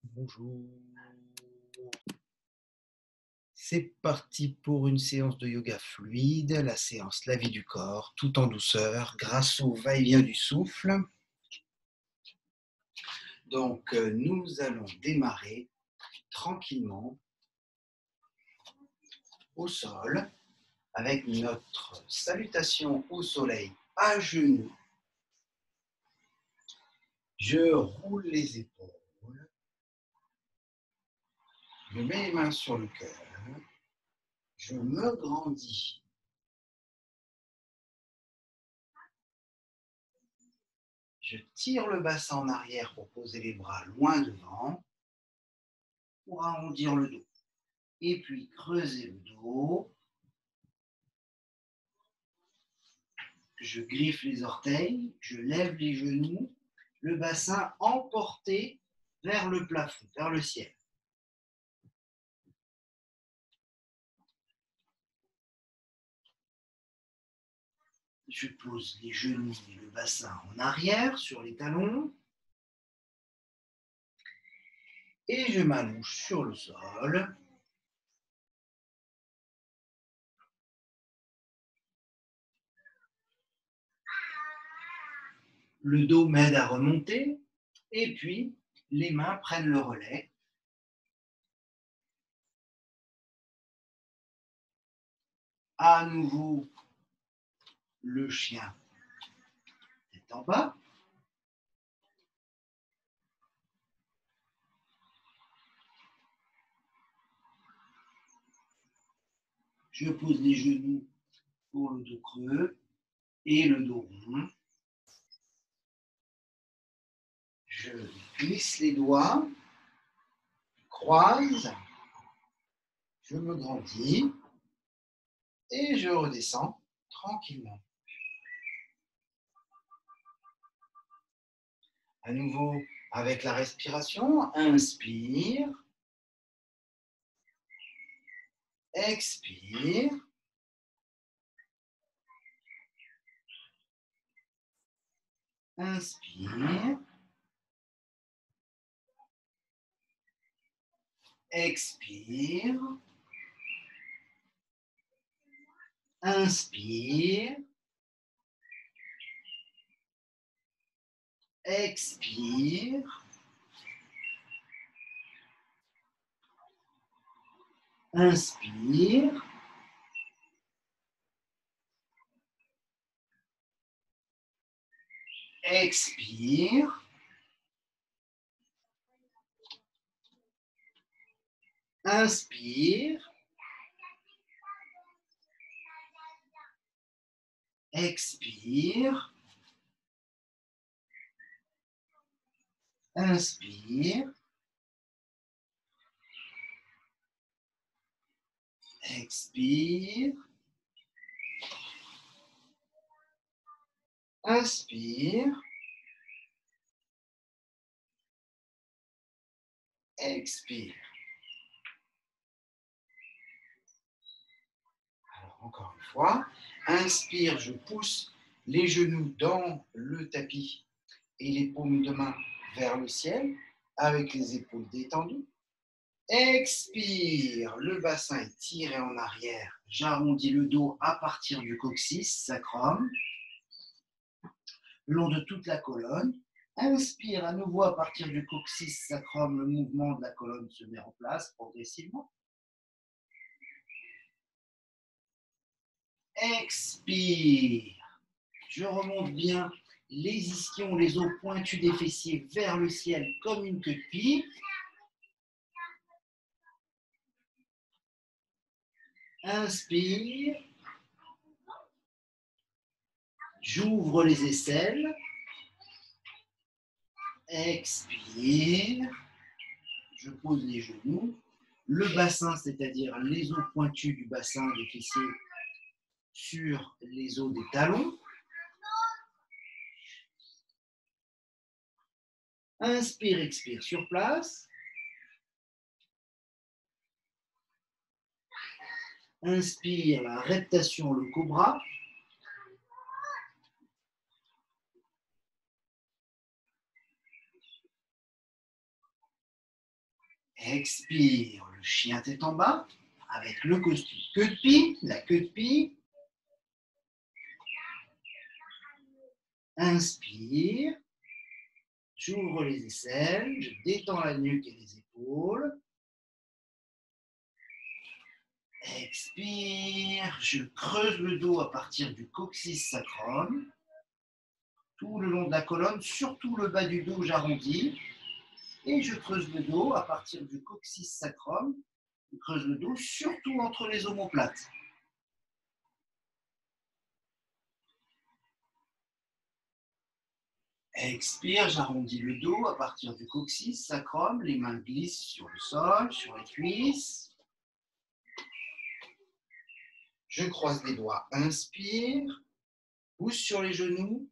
Bonjour. C'est parti pour une séance de yoga fluide, la séance La vie du corps, tout en douceur, grâce au va-et-vient du souffle. Donc, nous allons démarrer tranquillement au sol avec notre salutation au soleil à genoux. Je roule les épaules, je mets les mains sur le cœur, je me grandis. Je tire le bassin en arrière pour poser les bras loin devant, pour arrondir le dos. Et puis creuser le dos. Je griffe les orteils, je lève les genoux, le bassin emporté vers le plafond, vers le ciel. Je pose les genoux et le bassin en arrière sur les talons. Et je m'allonge sur le sol. Le dos m'aide à remonter. Et puis, les mains prennent le relais. À nouveau, le chien est en bas. Je pose les genoux pour le dos creux et le dos rond. Je glisse les doigts, je croise, je me grandis et je redescends tranquillement. À nouveau, avec la respiration, inspire, expire, inspire, expire, inspire, expire, inspire, expire, inspire, expire, inspire, expire, inspire, expire. Alors, encore une fois, inspire, je pousse les genoux dans le tapis et les paumes de main vers le ciel avec les épaules détendues. Expire, le bassin est tiré en arrière. J'arrondis le dos à partir du coccyx, sacrum, le long de toute la colonne. Inspire à nouveau à partir du coccyx, sacrum, le mouvement de la colonne se met en place progressivement. Expire, je remonte bien les ischions, les os pointus des fessiers vers le ciel comme une queue de pipe. Inspire, j'ouvre les aisselles. Expire, je pose les genoux, le bassin, c'est-à-dire les os pointus du bassin des fessiers sur les os des talons. Inspire, expire sur place. Inspire, la reptation, le cobra. Expire, le chien tête en bas, avec le costume queue de pie, la queue de pie. Inspire, j'ouvre les aisselles, je détends la nuque et les épaules. Expire, je creuse le dos à partir du coccyx sacrum. Tout le long de la colonne, surtout le bas du dos, j'arrondis. Et je creuse le dos à partir du coccyx sacrum. Je creuse le dos, surtout entre les omoplates. Expire, j'arrondis le dos à partir du coccyx sacrum. Les mains glissent sur le sol, sur les cuisses. Je croise les doigts, inspire, pousse sur les genoux,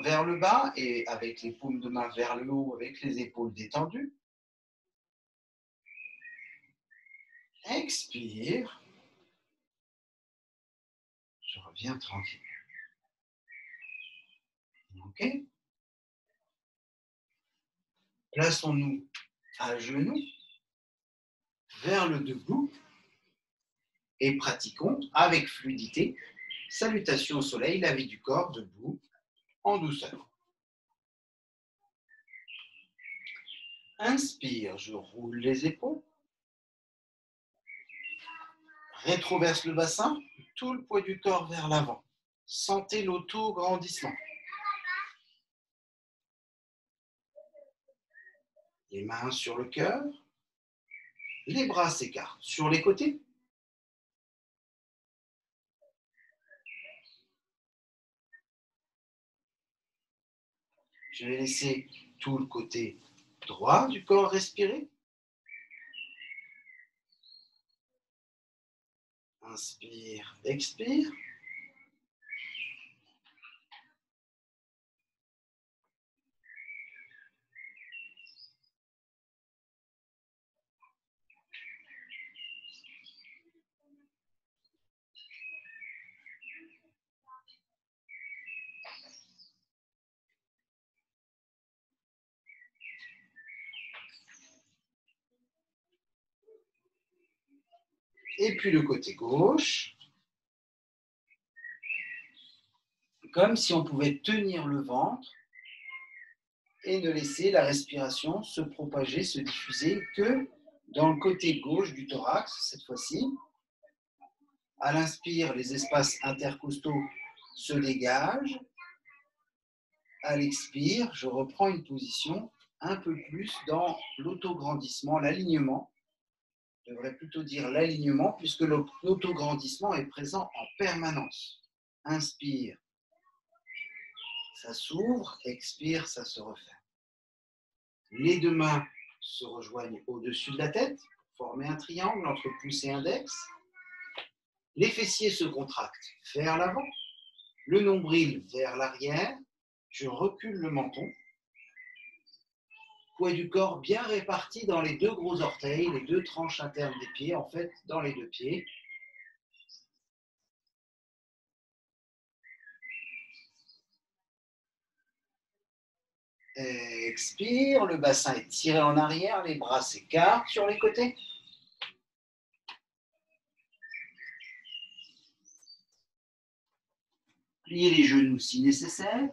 vers le bas et avec les paumes de main vers le haut, avec les épaules détendues. Expire. Je reviens tranquille. OK? Plaçons-nous à genoux, vers le debout et pratiquons avec fluidité. Salutation au soleil, la vie du corps debout, en douceur. Inspire, je roule les épaules. Rétroverse le bassin, tout le poids du corps vers l'avant. Sentez l'auto-grandissement. Les mains sur le cœur. Les bras s'écartent sur les côtés. Je vais laisser tout le côté droit du corps respirer. Inspire, expire. Et puis le côté gauche. Comme si on pouvait tenir le ventre et ne laisser la respiration se propager, se diffuser que dans le côté gauche du thorax, cette fois-ci. À l'inspire, les espaces intercostaux se dégagent. À l'expire, je reprends une position un peu plus dans l'autograndissement, l'alignement. Je devrais plutôt dire l'alignement puisque l'autograndissement est présent en permanence. Inspire, ça s'ouvre, expire, ça se referme. Les deux mains se rejoignent au-dessus de la tête, former un triangle entre pouce et index. Les fessiers se contractent vers l'avant, le nombril vers l'arrière. Je recule le menton. Poids du corps bien réparti dans les deux gros orteils, les deux tranches internes des pieds, en fait, dans les deux pieds. Expire, le bassin est tiré en arrière, les bras s'écartent sur les côtés. Pliez les genoux si nécessaire.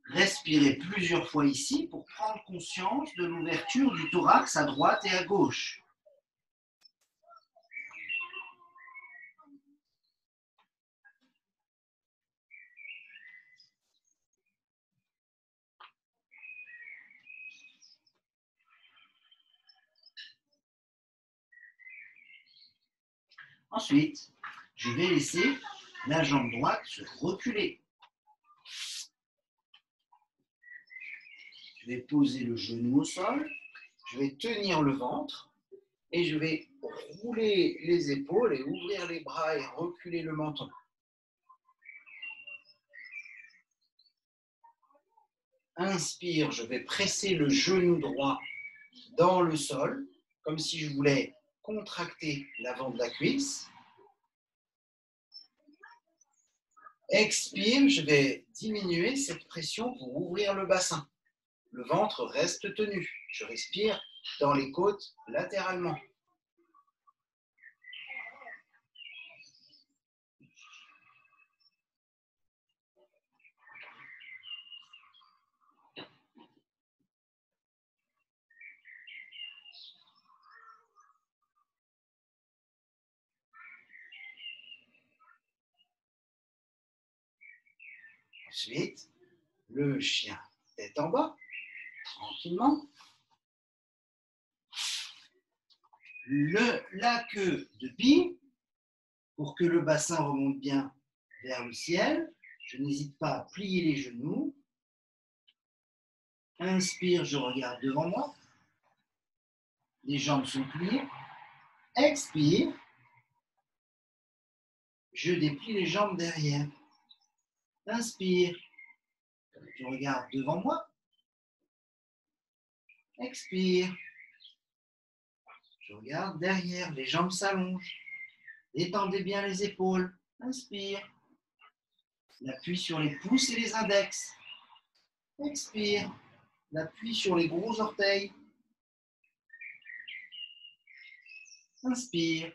Respirez plusieurs fois ici pour prendre conscience de l'ouverture du thorax à droite et à gauche. Ensuite, je vais laisser la jambe droite se reculer. Je vais poser le genou au sol, je vais tenir le ventre et je vais rouler les épaules et ouvrir les bras et reculer le menton. Inspire, je vais presser le genou droit dans le sol, comme si je voulais contracter l'avant de la cuisse. Expire, je vais diminuer cette pression pour ouvrir le bassin. le ventre reste tenu. Je respire dans les côtes latéralement. Ensuite, le chien tête en bas, tranquillement. La queue de pie, pour que le bassin remonte bien vers le ciel. Je n'hésite pas à plier les genoux. Inspire, je regarde devant moi. Les jambes sont pliées. Expire. Je déplie les jambes derrière. Inspire. Je regarde devant moi. Expire. Je regarde derrière. Les jambes s'allongent. Étendez bien les épaules. Inspire. L'appui sur les pouces et les index. Expire. L'appui sur les gros orteils. Inspire.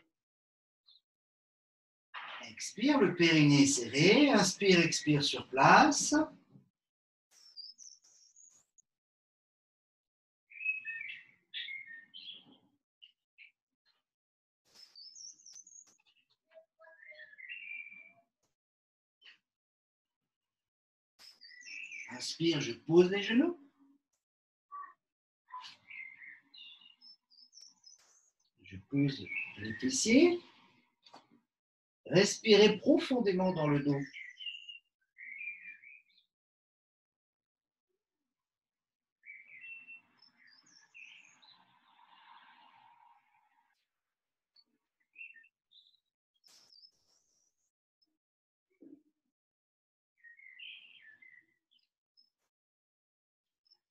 Expire, le périnée serré. Inspire, expire sur place. Inspire, je pose les genoux. Je pose les fessiers. Respirez profondément dans le dos.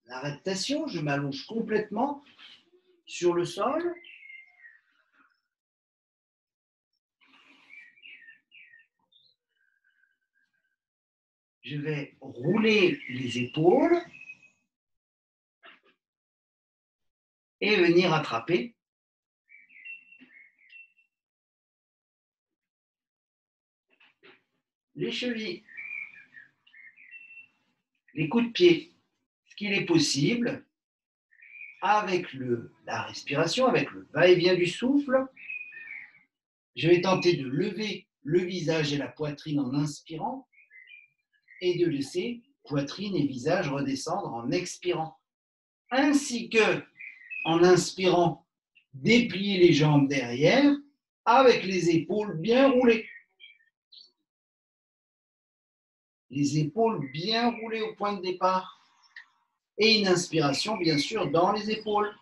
L'arrêtation, je m'allonge complètement sur le sol. Je vais rouler les épaules et venir attraper les chevilles, les coups de pied. Ce qu'il est possible, avec la respiration, avec le va-et-vient du souffle, je vais tenter de lever le visage et la poitrine en inspirant et de laisser poitrine et visage redescendre en expirant. Ainsi que, en inspirant, déplier les jambes derrière avec les épaules bien roulées. Les épaules bien roulées au point de départ. Et une inspiration, bien sûr, dans les épaules.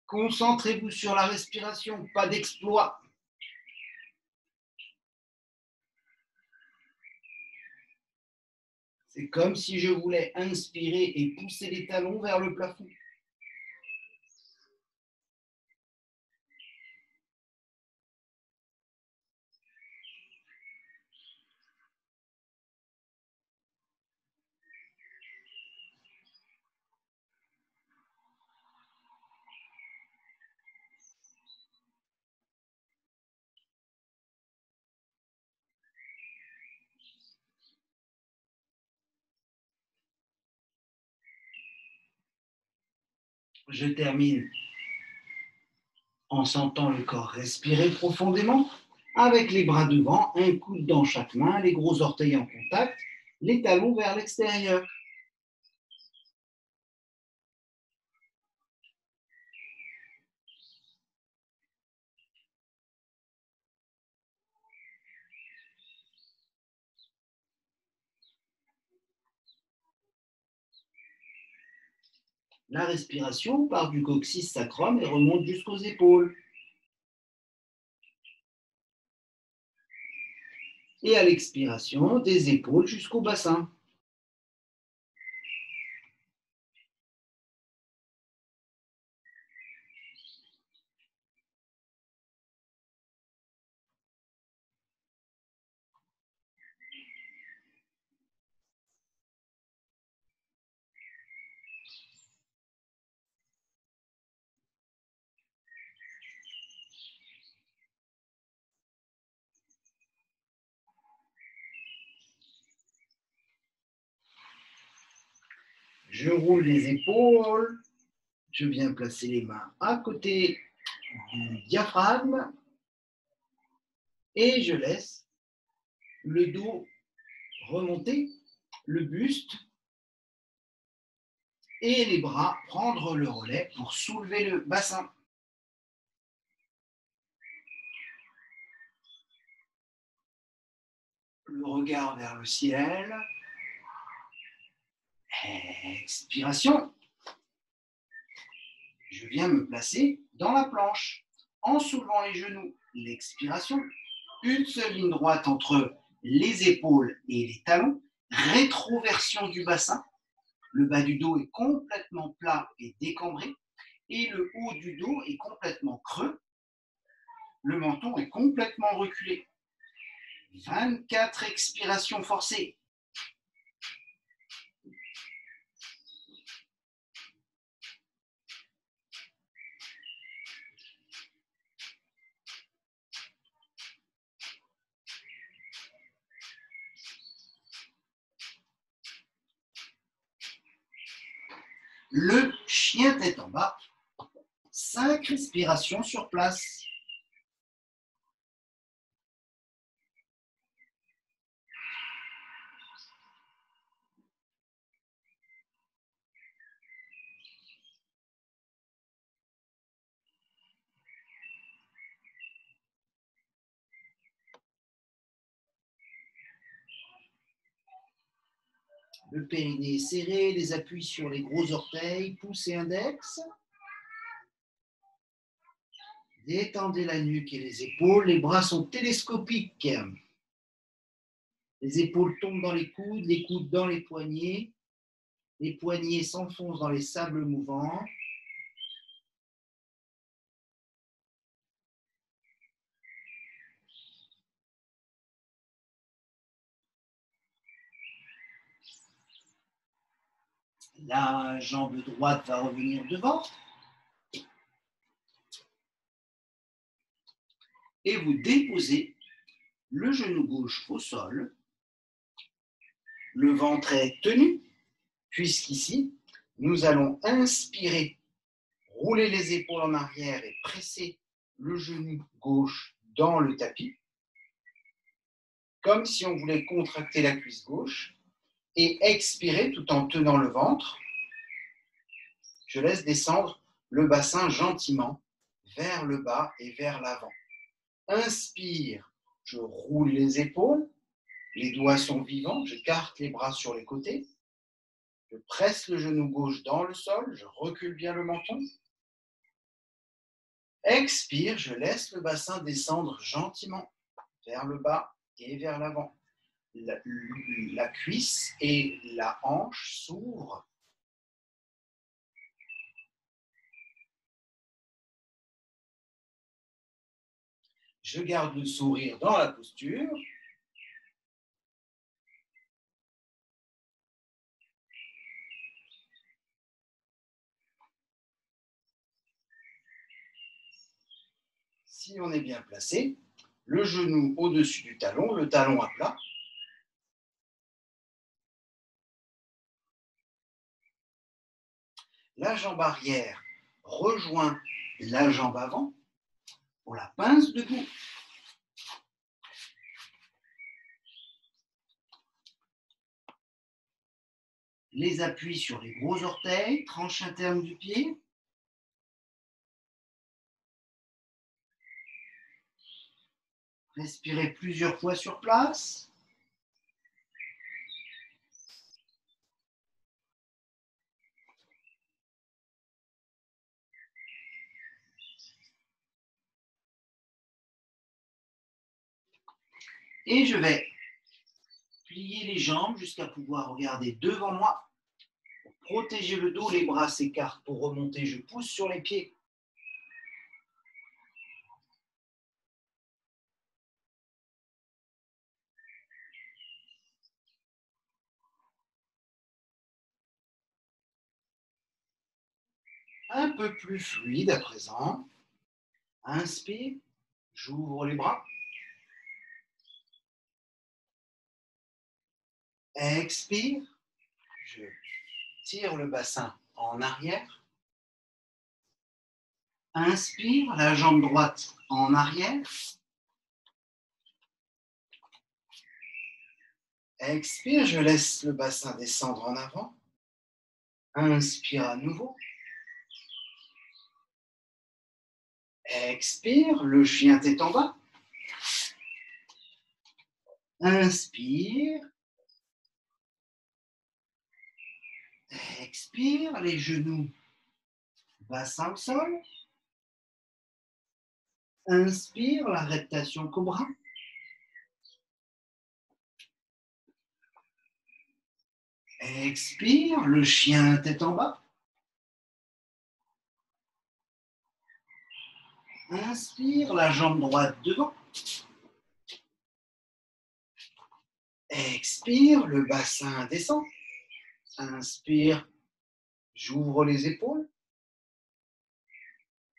Concentrez-vous sur la respiration, pas d'exploit. C'est comme si je voulais inspirer et pousser les talons vers le plafond. Je termine en sentant le corps respirer profondément, avec les bras devant, un coude dans chaque main, les gros orteils en contact, les talons vers l'extérieur. La respiration part du coccyx sacrum et remonte jusqu'aux épaules. Et à l'expiration, des épaules jusqu'au bassin. Je roule les épaules. Je viens placer les mains à côté du diaphragme. Et je laisse le dos remonter, le buste et les bras prendre le relais pour soulever le bassin. Le regard vers le ciel. Expiration. Je viens me placer dans la planche en soulevant les genoux. L'expiration. Une seule ligne droite entre les épaules et les talons. Rétroversion du bassin. Le bas du dos est complètement plat et décambré. Et le haut du dos est complètement creux. Le menton est complètement reculé. 24 expirations forcées. Le chien tête en bas. 5 respirations sur place. Le périnée est serré, les appuis sur les gros orteils, pouce et index. Détendez la nuque et les épaules, les bras sont télescopiques. Les épaules tombent dans les coudes dans les poignets s'enfoncent dans les sables mouvants. La jambe droite va revenir devant. Et vous déposez le genou gauche au sol. Le ventre est tenu, puisqu'ici, nous allons inspirer, rouler les épaules en arrière et presser le genou gauche dans le tapis, comme si on voulait contracter la cuisse gauche, et expirer tout en tenant le ventre. Je laisse descendre le bassin gentiment vers le bas et vers l'avant. Inspire, je roule les épaules, les doigts sont vivants, j'écarte les bras sur les côtés, je presse le genou gauche dans le sol, je recule bien le menton. Expire, je laisse le bassin descendre gentiment vers le bas et vers l'avant. La cuisse et la hanche s'ouvrent. Je garde le sourire dans la posture. Si on est bien placé, le genou au-dessus du talon, le talon à plat. La jambe arrière rejoint la jambe avant pour la pince debout. Les appuis sur les gros orteils, tranche interne du pied. Respirez plusieurs fois sur place. Et je vais plier les jambes jusqu'à pouvoir regarder devant moi. Pour protéger le dos, les bras s'écartent pour remonter. Je pousse sur les pieds. Un peu plus fluide à présent. Inspire, j'ouvre les bras. Expire, je tire le bassin en arrière. Inspire, la jambe droite en arrière. Expire, je laisse le bassin descendre en avant. Inspire à nouveau. Expire, le chien tête en bas. Inspire. Expire, les genoux, bassin au sol. Inspire, la reptation cobra. Expire, le chien tête en bas. Inspire, la jambe droite devant. Expire, le bassin descend. Inspire, j'ouvre les épaules.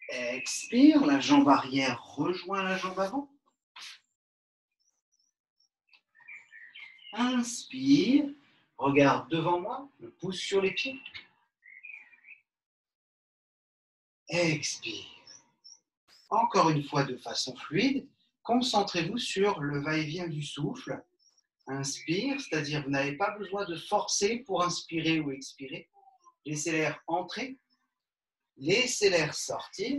Expire, la jambe arrière rejoint la jambe avant. Inspire, regarde devant moi, le pouce sur les pieds. Expire. Encore une fois de façon fluide, concentrez-vous sur le va-et-vient du souffle. Inspire, c'est-à-dire vous n'avez pas besoin de forcer pour inspirer ou expirer. Laissez l'air entrer, laissez l'air sortir.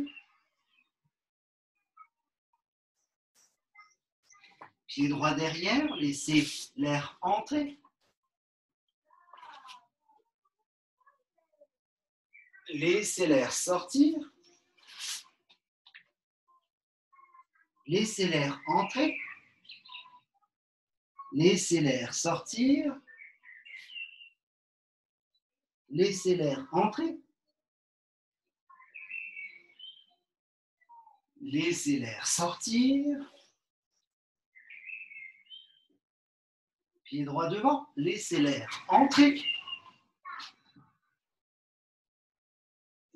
Pied droit derrière, laissez l'air entrer. Laissez l'air sortir. Laissez l'air entrer. Laissez l'air sortir. Laissez l'air entrer. Laissez l'air sortir. Pied droit devant, laissez l'air entrer.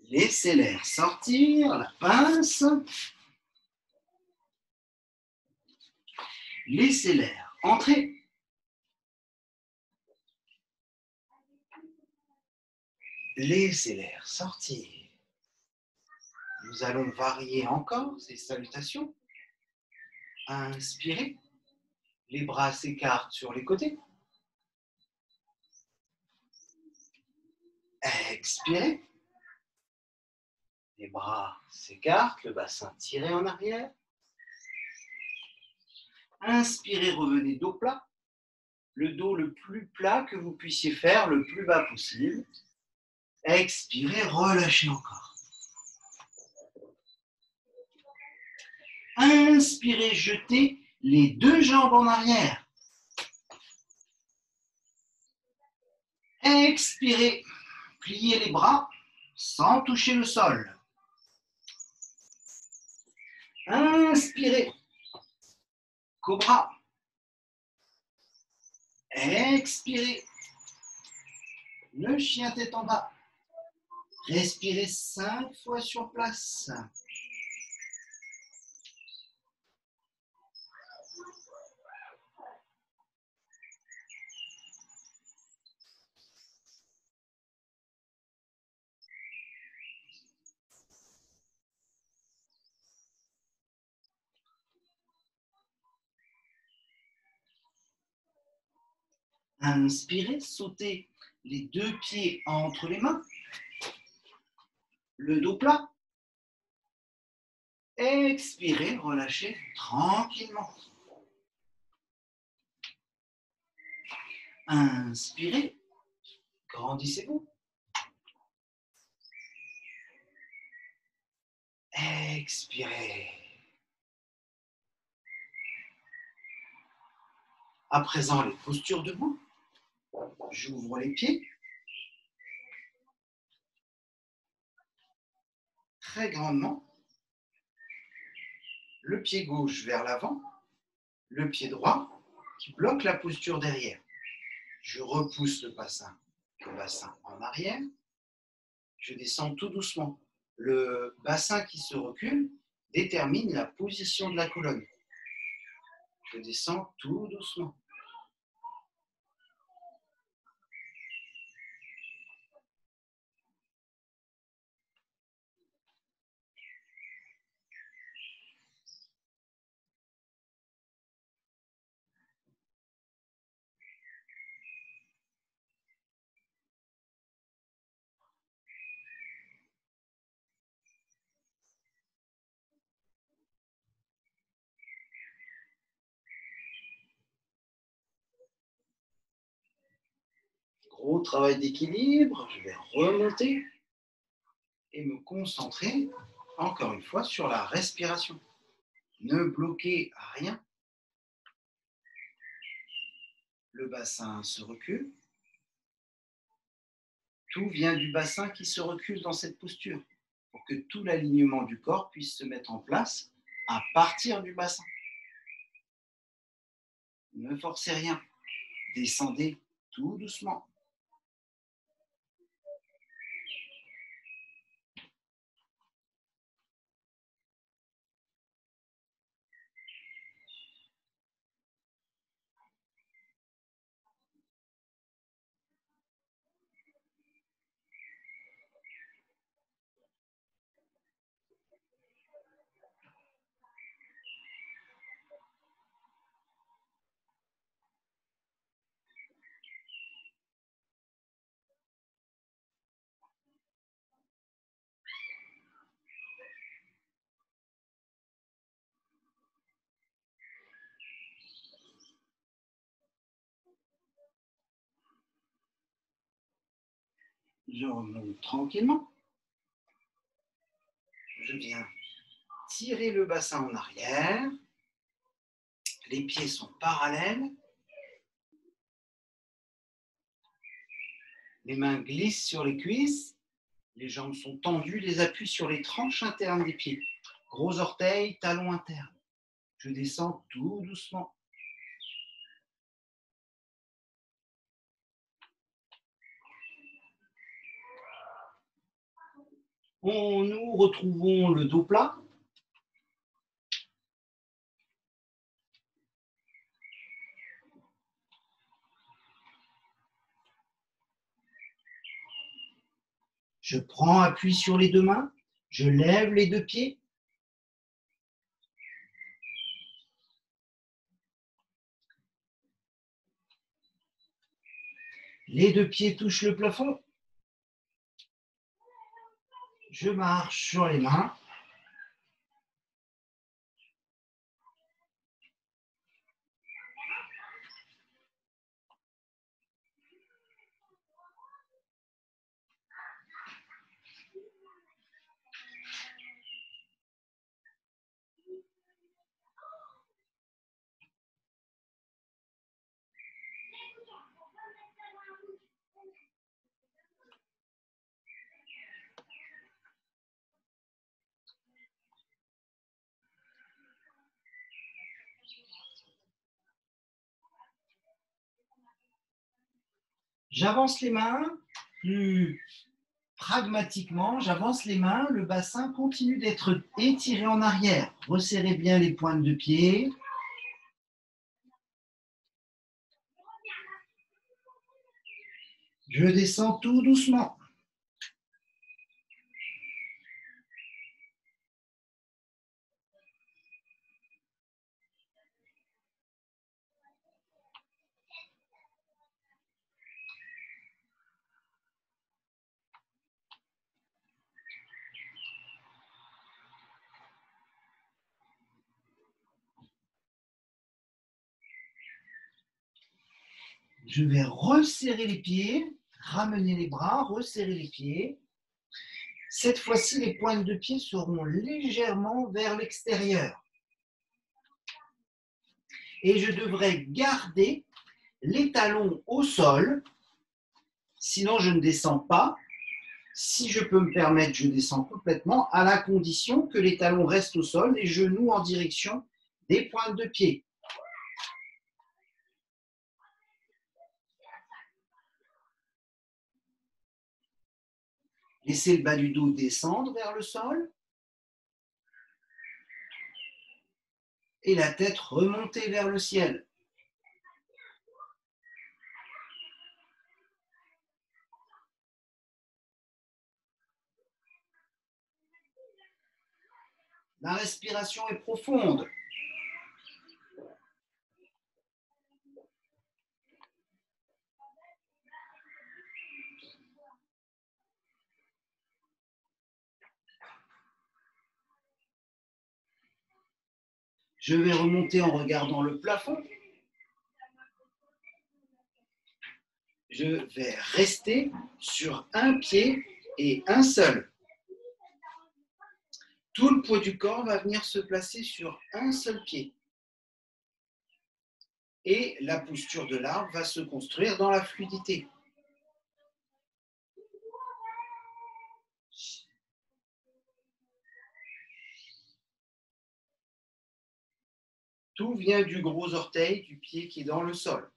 Laissez l'air sortir, la pince. Laissez l'air entrer. Laissez l'air sortir. Nous allons varier encore ces salutations. Inspirez. Les bras s'écartent sur les côtés. Expirez. Les bras s'écartent, le bassin tiré en arrière. Inspirez, revenez dos plat. Le dos le plus plat que vous puissiez faire, le plus bas possible. Expirez, relâchez encore. Inspirez, jetez les deux jambes en arrière. Expirez, pliez les bras sans toucher le sol. Inspirez, cobra. Expirez, le chien tête en bas. Respirez 5 fois sur place. Inspirez, sautez les deux pieds entre les mains. Le dos plat. Expirez, relâchez tranquillement. Inspirez, grandissez-vous. Expirez. À présent, les postures debout. J'ouvre les pieds. Très grandement. Le pied gauche vers l'avant. Le pied droit qui bloque la posture derrière. Je repousse le bassin en arrière. Je descends tout doucement. Le bassin qui se recule détermine la position de la colonne. Je descends tout doucement. Gros travail d'équilibre, je vais remonter et me concentrer, encore une fois, sur la respiration. Ne bloquez rien. Le bassin se recule. Tout vient du bassin qui se recule dans cette posture pour que tout l'alignement du corps puisse se mettre en place à partir du bassin. Ne forcez rien. Descendez tout doucement. Je remonte tranquillement. Je viens tirer le bassin en arrière. Les pieds sont parallèles. Les mains glissent sur les cuisses. Les jambes sont tendues. Les appuis sur les tranches internes des pieds. Gros orteils, talons internes. Je descends tout doucement. Nous retrouvons le dos plat. Je prends appui sur les deux mains. Je lève les deux pieds. Les deux pieds touchent le plafond. Je marche sur les mains. J'avance les mains, plus pragmatiquement, j'avance les mains, le bassin continue d'être étiré en arrière. Resserrez bien les pointes de pied. Je descends tout doucement. Je vais resserrer les pieds, ramener les bras, resserrer les pieds. Cette fois-ci, les pointes de pied seront légèrement vers l'extérieur. Et je devrais garder les talons au sol, sinon je ne descends pas. Si je peux me permettre, je descends complètement à la condition que les talons restent au sol, les genoux en direction des pointes de pied. Laissez le bas du dos descendre vers le sol et la tête remonter vers le ciel. La respiration est profonde. Je vais remonter en regardant le plafond. je vais rester sur un pied et un seul. Tout le poids du corps va venir se placer sur un seul pied. Et la posture de l'arbre va se construire dans la fluidité. Tout vient du gros orteil du pied qui est dans le sol.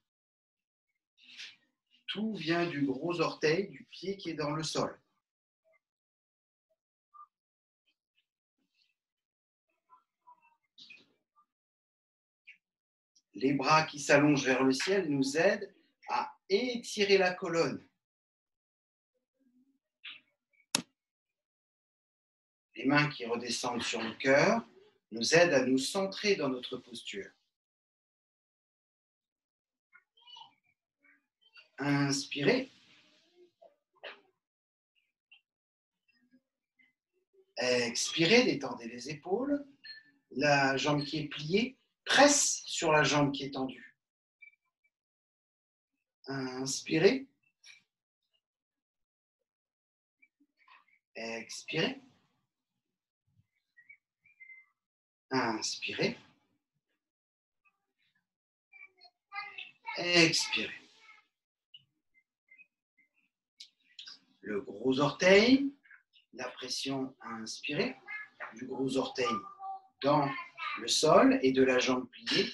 Tout vient du gros orteil du pied qui est dans le sol. Les bras qui s'allongent vers le ciel nous aident à étirer la colonne. Les mains qui redescendent sur le cœur nous aident à nous centrer dans notre posture. Inspirez. Expirez, détendez les épaules. La jambe qui est pliée presse sur la jambe qui est tendue. Inspirez. Expirez. Inspirez. Expirez. Le gros orteil, la pression à inspirer, du gros orteil dans le sol et de la jambe pliée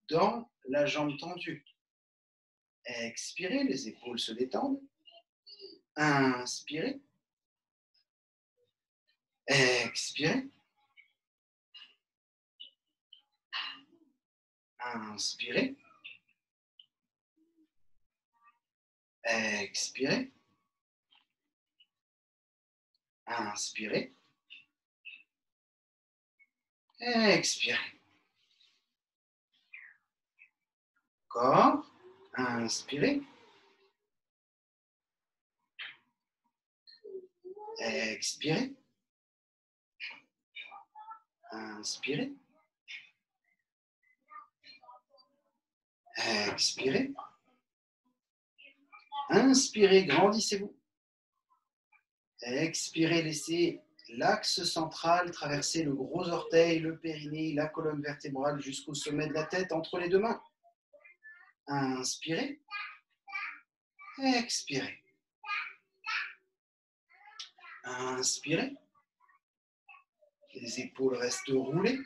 dans la jambe tendue. Expirez, les épaules se détendent. Inspirez. Expirez. Inspirez. Expirez. Inspirez. Expirez. Encore. Inspirez. Expirez. Inspirez. Expirez. Inspirez, grandissez-vous. Expirez, laissez l'axe central traverser le gros orteil, le périnée, la colonne vertébrale jusqu'au sommet de la tête entre les deux mains. Inspirez. Expirez. Inspirez. Les épaules restent roulées.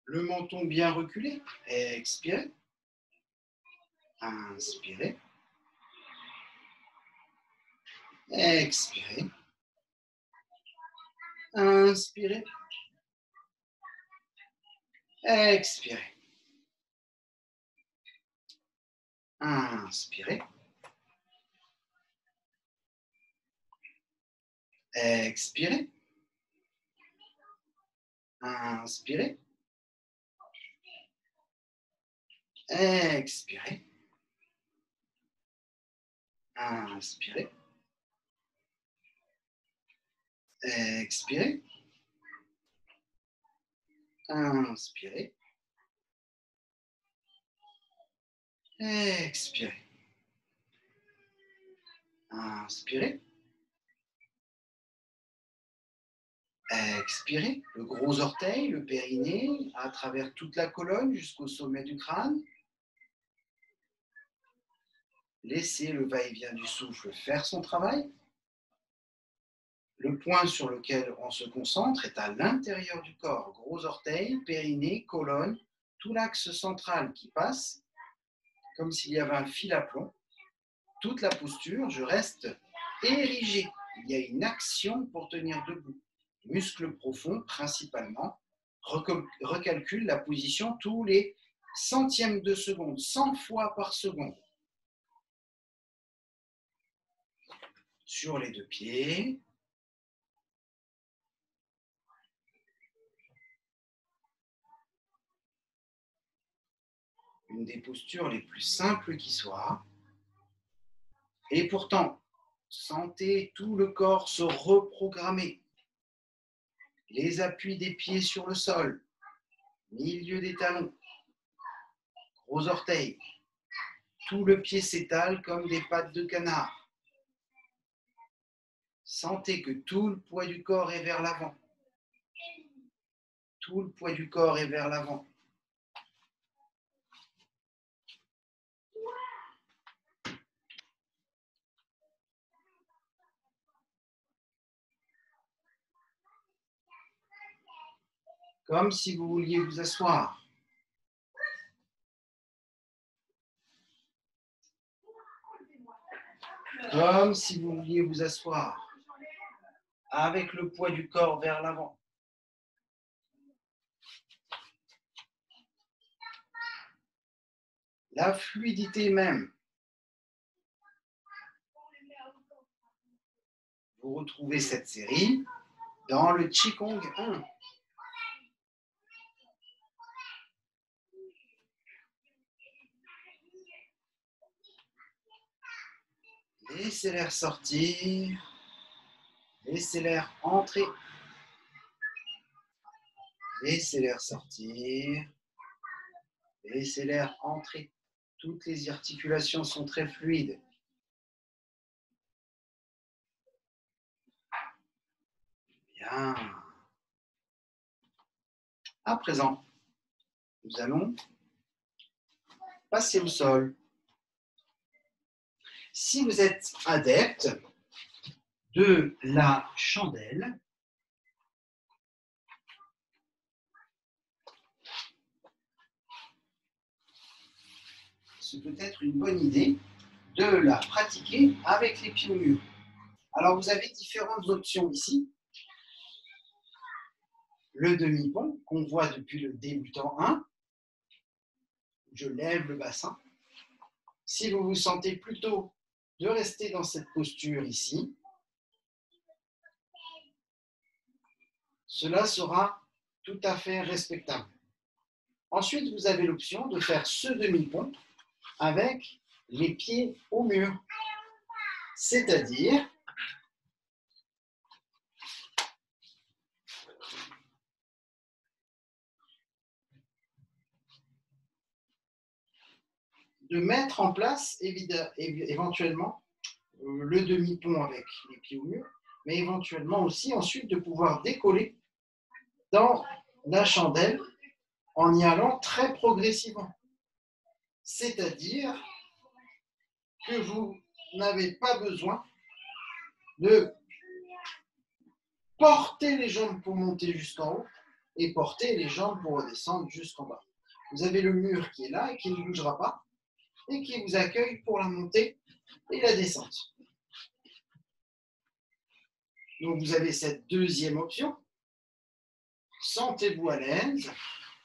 Le menton bien reculé. Expirez. Inspirez. Expirez. Inspirez. Expirez. Inspirez. Expirez. Inspirez. Expirez. Inspirez. Expirez. Inspirez. Expirez. Inspirez. Expirez. Le gros orteil, le périnée, à travers toute la colonne jusqu'au sommet du crâne. Laissez le va-et-vient du souffle faire son travail. Le point sur lequel on se concentre est à l'intérieur du corps. Gros orteil, périnée, colonne, tout l'axe central qui passe, comme s'il y avait un fil à plomb. Toute la posture, je reste érigé. Il y a une action pour tenir debout. Muscles profonds, principalement, recalculent la position tous les centièmes de seconde, 100 fois par seconde. Sur les deux pieds. Une des postures les plus simples qui soit. Et pourtant, sentez tout le corps se reprogrammer. Les appuis des pieds sur le sol, milieu des talons, gros orteils, Tout le pied s'étale comme des pattes de canard. Sentez que tout le poids du corps est vers l'avant. Tout le poids du corps est vers l'avant. Comme si vous vouliez vous asseoir. Comme si vous vouliez vous asseoir. Avec le poids du corps vers l'avant. La fluidité même. Vous retrouvez cette série dans le Qigong 1. Laissez l'air sortir. Laissez l'air entrer. Laissez l'air sortir. Laissez l'air entrer. Toutes les articulations sont très fluides. Bien. À présent, nous allons passer au sol. Si vous êtes adepte de la chandelle, c'est peut-être une bonne idée de la pratiquer avec les pieds au mur. Alors, vous avez différentes options ici. Le demi-pont qu'on voit depuis le débutant 1. Je lève le bassin. Si vous vous sentez plutôt de rester dans cette posture ici, cela sera tout à fait respectable. Ensuite, vous avez l'option de faire ce demi-pont avec les pieds au mur. C'est-à-dire de mettre en place éventuellement le demi-pont avec les pieds au mur, mais éventuellement aussi ensuite de pouvoir décoller dans la chandelle en y allant très progressivement. C'est-à-dire que vous n'avez pas besoin de porter les jambes pour monter jusqu'en haut et porter les jambes pour redescendre jusqu'en bas. Vous avez le mur qui est là et qui ne bougera pas et qui vous accueille pour la montée et la descente. Donc vous avez cette deuxième option. Sentez-vous à l'aise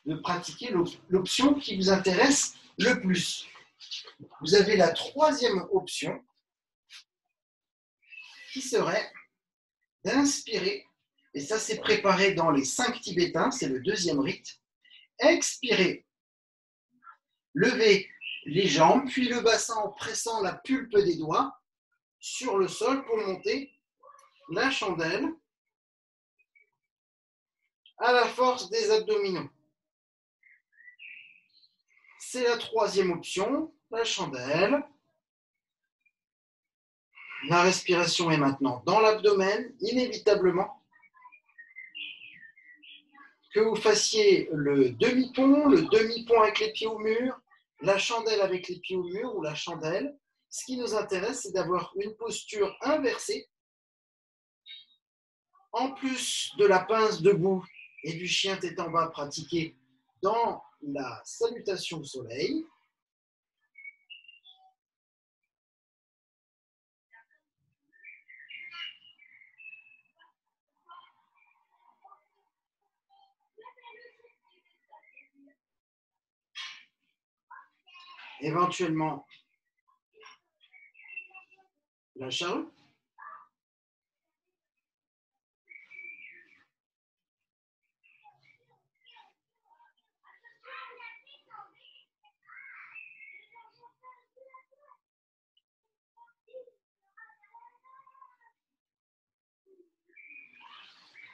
de pratiquer l'option qui vous intéresse le plus. Vous avez la troisième option qui serait d'inspirer, et ça c'est préparé dans les 5 tibétains, c'est le deuxième rite. Expirer, lever les jambes, puis le bassin en pressant la pulpe des doigts sur le sol pour monter la chandelle à la force des abdominaux. C'est la troisième option, la chandelle. La respiration est maintenant dans l'abdomen, inévitablement. Que vous fassiez le demi-pont avec les pieds au mur, la chandelle avec les pieds au mur ou la chandelle. Ce qui nous intéresse, c'est d'avoir une posture inversée. En plus de la pince debout et du chien tête en bas pratiqué dans la salutation au soleil. Éventuellement, la charrue.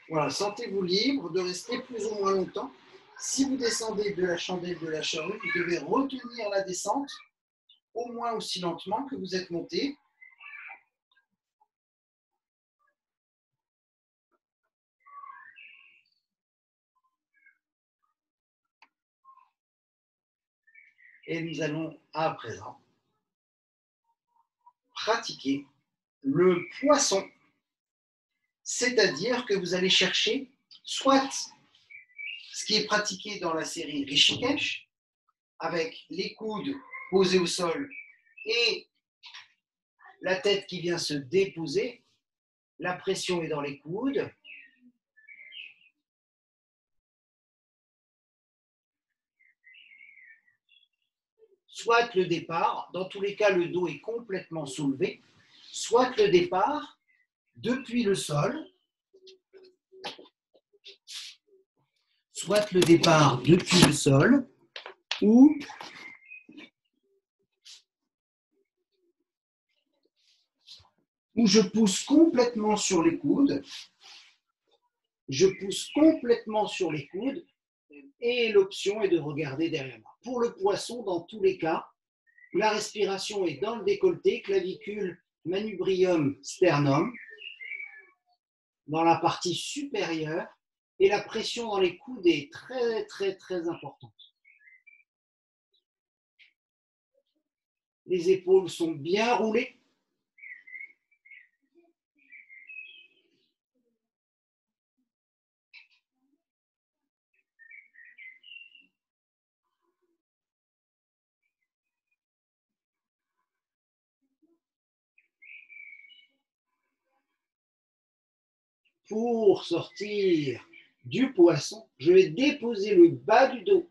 Voilà, sentez-vous libre de rester plus ou moins longtemps. Si vous descendez de la chandelle de la charrue, vous devez retenir la descente au moins aussi lentement que vous êtes monté. Et nous allons à présent pratiquer le poisson, c'est-à-dire que vous allez chercher soit ce qui est pratiqué dans la série Rishikesh, avec les coudes posés au sol et la tête qui vient se déposer, la pression est dans les coudes. Soit le départ, dans tous les cas le dos est complètement soulevé, soit le départ depuis le sol, soit le départ depuis le sol, ou je pousse complètement sur les coudes, je pousse complètement sur les coudes, et l'option est de regarder derrière moi. Pour le poisson, dans tous les cas, la respiration est dans le décolleté, clavicule, manubrium, sternum, dans la partie supérieure, et la pression dans les coudes est très, très, très importante. Les épaules sont bien roulées. Pour sortir du poisson, je vais déposer le bas du dos.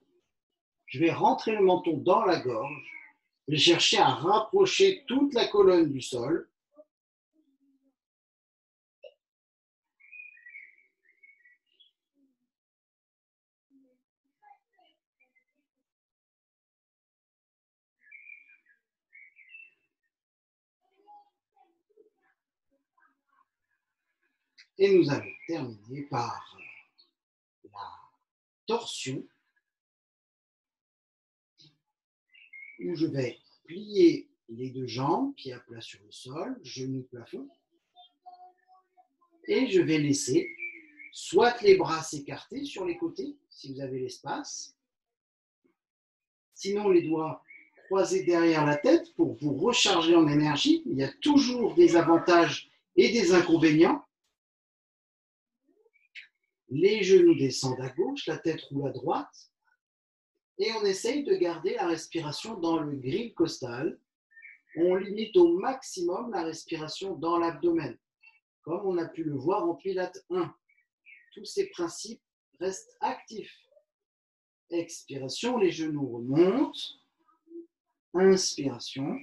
Je vais rentrer le menton dans la gorge. Je vais chercher à rapprocher toute la colonne du sol. Et nous allons terminer par la torsion, où je vais plier les deux jambes, pieds à plat sur le sol, genoux plafond, et je vais laisser soit les bras s'écarter sur les côtés, si vous avez l'espace, sinon les doigts croisés derrière la tête pour vous recharger en énergie. Il y a toujours des avantages et des inconvénients. Les genoux descendent à gauche, la tête roule à droite, et on essaye de garder la respiration dans le grille costal. On limite au maximum la respiration dans l'abdomen, comme on a pu le voir en Pilates 1. Tous ces principes restent actifs. Expiration, les genoux remontent. Inspiration,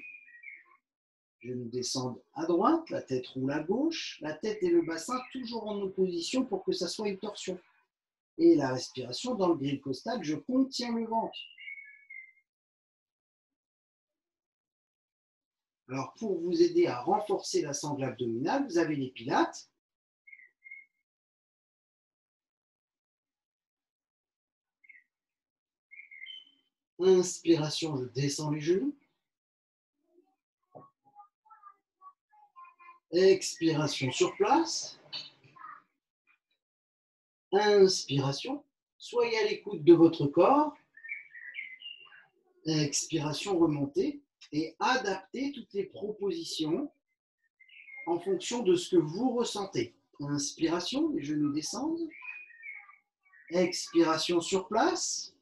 genoux descendent à droite, la tête roule à gauche, la tête et le bassin toujours en opposition pour que ça soit une torsion. Et la respiration dans le grille costal, je contiens le ventre. Alors, pour vous aider à renforcer la sangle abdominale, vous avez les pilates. Inspiration, je descends les genoux. Expiration sur place. Inspiration, soyez à l'écoute de votre corps. Expiration, remontez et adaptez toutes les propositions en fonction de ce que vous ressentez. Inspiration, les genoux descendent. Expiration sur place.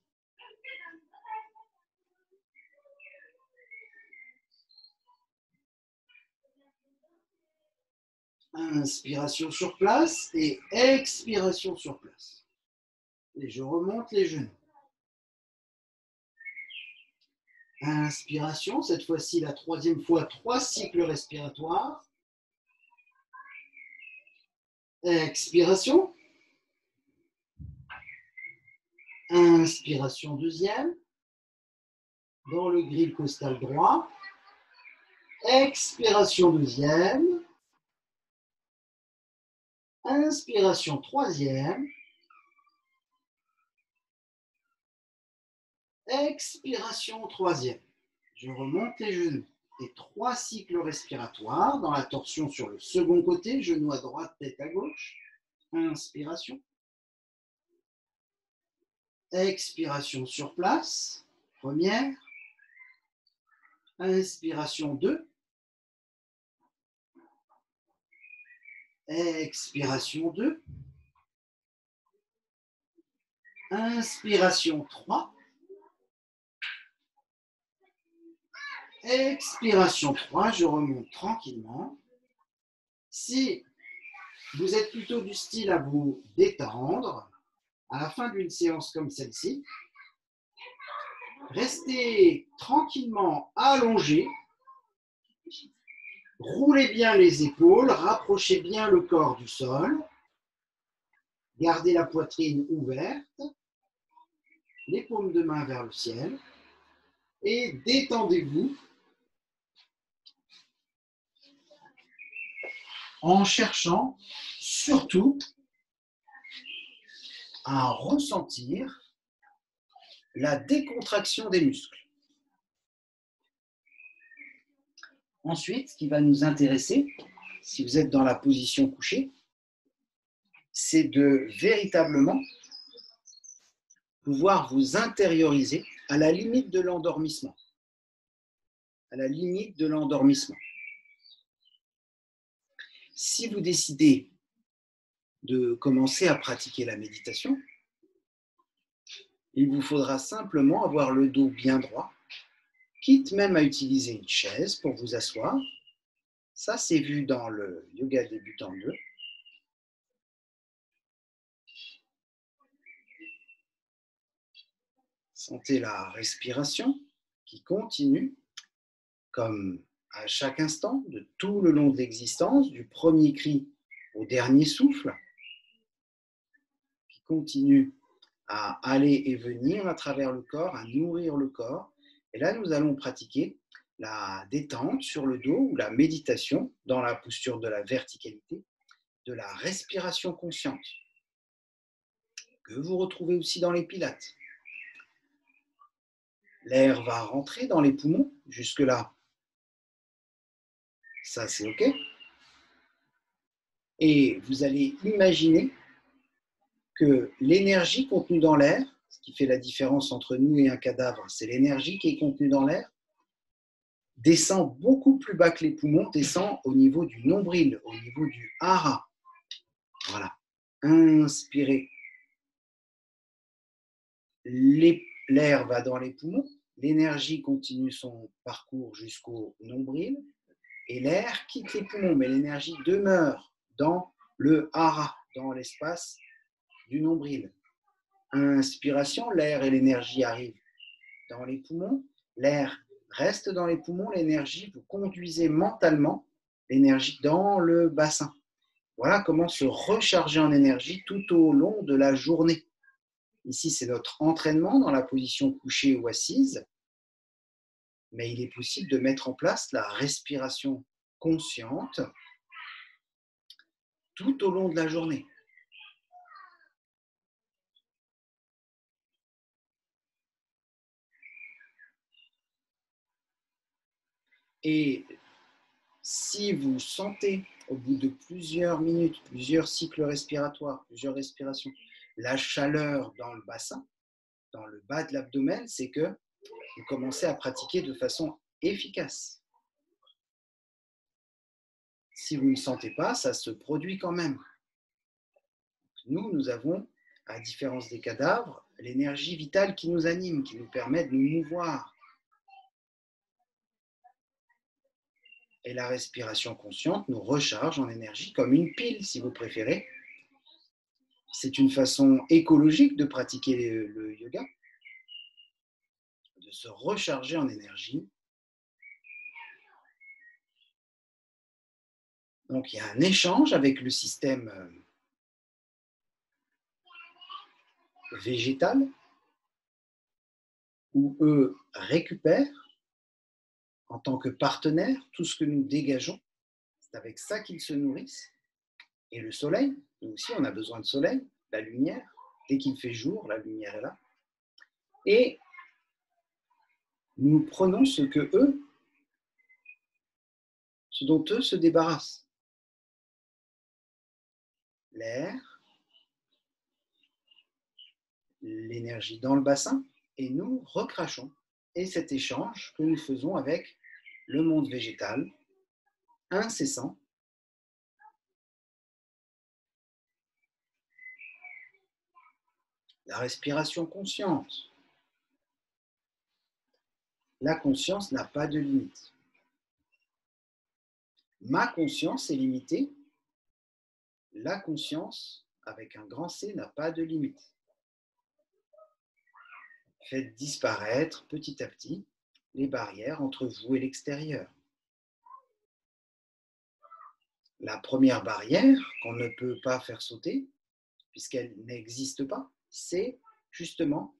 Inspiration sur place et expiration sur place. Et je remonte les genoux. Inspiration, cette fois-ci la troisième fois, 3 cycles respiratoires. Expiration. Inspiration deuxième. Dans le grille costal droit. Expiration deuxième. Inspiration troisième. Expiration troisième. Je remonte les genoux. Et 3 cycles respiratoires dans la torsion sur le second côté, genou à droite, tête à gauche. Inspiration. Expiration sur place. Première. Inspiration 2. Expiration 2. Inspiration 3. Expiration 3, je remonte tranquillement. Si vous êtes plutôt du style à vous détendre, à la fin d'une séance comme celle-ci, restez tranquillement allongé, roulez bien les épaules, rapprochez bien le corps du sol, gardez la poitrine ouverte, les paumes de main vers le ciel et détendez-vous en cherchant surtout à ressentir la décontraction des muscles. Ensuite, ce qui va nous intéresser, si vous êtes dans la position couchée, c'est de véritablement pouvoir vous intérioriser à la limite de l'endormissement. À la limite de l'endormissement. Si vous décidez de commencer à pratiquer la méditation, il vous faudra simplement avoir le dos bien droit, quitte même à utiliser une chaise pour vous asseoir. Ça, c'est vu dans le yoga débutant 2. Sentez la respiration qui continue, comme à chaque instant, de tout le long de l'existence, du premier cri au dernier souffle, qui continue à aller et venir à travers le corps, à nourrir le corps. Et là, nous allons pratiquer la détente sur le dos ou la méditation dans la posture de la verticalité, de la respiration consciente, que vous retrouvez aussi dans les pilates. L'air va rentrer dans les poumons, jusque-là, ça c'est OK. Et vous allez imaginer que l'énergie contenue dans l'air, ce qui fait la différence entre nous et un cadavre, c'est l'énergie qui est contenue dans l'air, descend beaucoup plus bas que les poumons, descend au niveau du nombril, au niveau du hara. Voilà. Inspirez. L'air va dans les poumons, l'énergie continue son parcours jusqu'au nombril, et l'air quitte les poumons, mais l'énergie demeure dans le hara, dans l'espace du nombril. Inspiration, l'air et l'énergie arrivent dans les poumons, l'air reste dans les poumons, l'énergie, vous conduisez mentalement l'énergie dans le bassin. Voilà comment se recharger en énergie tout au long de la journée. Ici, c'est notre entraînement dans la position couchée ou assise, mais il est possible de mettre en place la respiration consciente tout au long de la journée. Et si vous sentez au bout de plusieurs minutes, plusieurs cycles respiratoires, plusieurs respirations, la chaleur dans le bassin, dans le bas de l'abdomen, c'est que vous commencez à pratiquer de façon efficace. Si vous ne sentez pas, ça se produit quand même. Nous avons, à la différence des cadavres, l'énergie vitale qui nous anime, qui nous permet de nous mouvoir. Et la respiration consciente nous recharge en énergie comme une pile, si vous préférez. C'est une façon écologique de pratiquer le yoga, de se recharger en énergie. Donc, il y a un échange avec le système végétal, où eux récupèrent en tant que partenaires tout ce que nous dégageons. C'est avec ça qu'ils se nourrissent. Et le soleil, nous aussi on a besoin de soleil, la lumière. Dès qu'il fait jour, la lumière est là. Et nous prenons ce dont eux se débarrassent. L'air, l'énergie dans le bassin, et nous recrachons. Et cet échange que nous faisons avec le monde végétal, incessant, la respiration consciente. La conscience n'a pas de limite. Ma conscience est limitée. La conscience, avec un grand C, n'a pas de limite. Faites disparaître petit à petit les barrières entre vous et l'extérieur. La première barrière qu'on ne peut pas faire sauter, puisqu'elle n'existe pas, c'est justement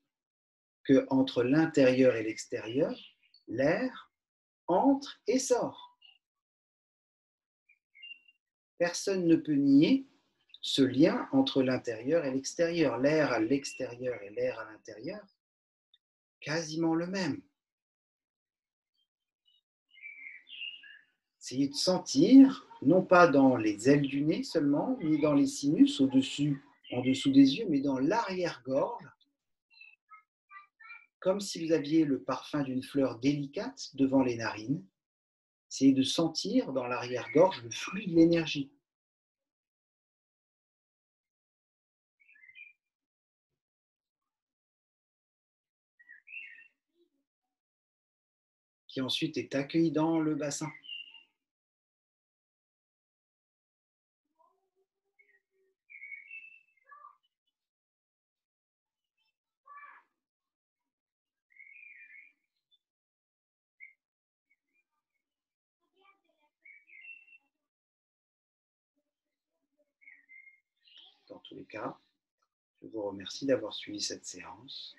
que entre l'intérieur et l'extérieur, l'air entre et sort. Personne ne peut nier ce lien entre l'intérieur et l'extérieur. L'air à l'extérieur et l'air à l'intérieur, quasiment le même. Essayez de sentir, non pas dans les ailes du nez seulement, ni dans les sinus au-dessus, en dessous des yeux, mais dans l'arrière-gorge, comme si vous aviez le parfum d'une fleur délicate devant les narines. Essayez de sentir dans l'arrière-gorge le flux de l'énergie. Qui ensuite est accueilli dans le bassin. Dans tous les cas, je vous remercie d'avoir suivi cette séance.